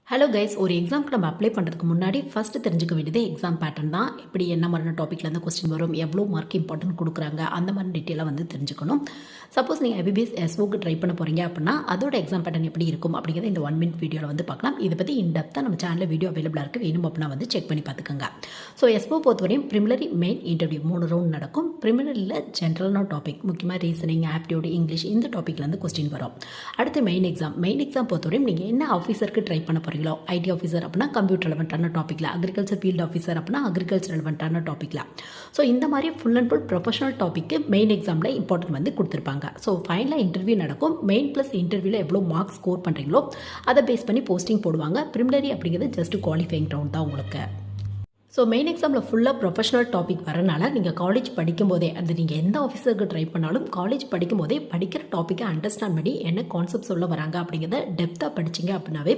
Hello guys, ஒரு எக்ஸாம்க்கு நம்ம அப்ளை பண்ணுறதுக்கு முன்னாடி ஃபஸ்ட்டு தெரிஞ்சுக்க வேண்டியது எக்ஸாம் பேட்டர்ன் தான். எப்படி என்ன மாதிரியான டாப்பிக்லேருந்து கொஸ்டின் வரும், எவ்வளோ மார்க் இம்பார்ட்டன்ட் கொடுக்குறாங்க, அந்த மாதிரி டீட்டெயிலாக வந்து தெரிஞ்சுக்கணும். சப்போஸ் நீங்கள் எம்பிபிஎஸ் எஸ்ஓக்கு ட்ரை பண்ண போகிறீங்க அப்படின்னா அதோட எக்ஸாம் பேட்டர்ன் எப்படி இருக்கும் அப்படிங்கிறத இந்த 1 மினிட் வீடியோவில் வந்து பார்க்கலாம். இதை பற்றி இன்டெப்த்தாக நம்ம சேனலில் வீடியோ அவைலபிளாக இருக்குது, வேணும் அப்படின்னா வந்து செக் பண்ணி பார்த்துக்கோங்க. ஸோ எஸ்ஓ பொறுத்தவரையும் ப்ரிமினரி மெயின் இன்டர்வியூ 3 ரவுண்ட் நடக்கும். ப்ரிமினரியில் ஜென்ரலான டாபிக், முக்கியமாக ரீசனிங், ஆப்டிடியூட், இங்கிலீஷ், இந்த டாப்பிக்லேருந்து கொஸ்டின் வரும். அடுத்து மெயின் எக்ஸாம் பொறுத்தவரையும் நீங்கள் என்ன ஆஃபீஸருக்கு ட்ரை பண்ண போகிறீங்களோ, ஐடி ஆஃபீஸர் அப்படின்னா கம்ப்யூட்டர் ரெலவெண்ட்டான டாப்பிக்கில், அக்ரிகல்ச்சர் ஃபீல்டு ஆஃபீஸர் அப்படின்னா அக்ரிகல்ச்சர் ரெலவெண்ட்டான டாப்பிக்கில். ஸோ இந்த மாதிரி full and full professional topic main எக்ஸாமில் இம்பார்ட்டன்ட் வந்து கொடுத்துருப்பாங்க. ஸோ ஃபைனலாக இன்டர்வியூ நடக்கும். மெயின் ப்ளஸ் இன்டர்வியூவில் எவ்வளோ மார்க்ஸ் ஸ்கோர் பண்ணுறீங்களோ அதை பேஸ் பண்ணி போஸ்டிங் போடுவாங்க. ப்ரிமினரி அப்படிங்கிறது ஜஸ்ட் குவாலிஃபைங் ரவுண்ட் தான் உங்களுக்கு. ஸோ மெயின் எக்ஸாமில் ஃபுல்லாக ப்ரொஃபஷனல் டாபிக் வரனால நீங்கள் காலேஜ் படிக்கும்போதே, அது நீங்கள் எந்த ஆஃபீஸருக்கு ட்ரை பண்ணாலும் காலேஜ் படிக்கும்போதே படிக்கிற டாப்பிக்கை அண்டர்ஸ்டாண்ட் பண்ணி என்ன கான்செப்ட் சொல்ல வராங்க அப்படிங்கிறத டெப்த்தாக படிச்சிங்க அப்படின்னாவே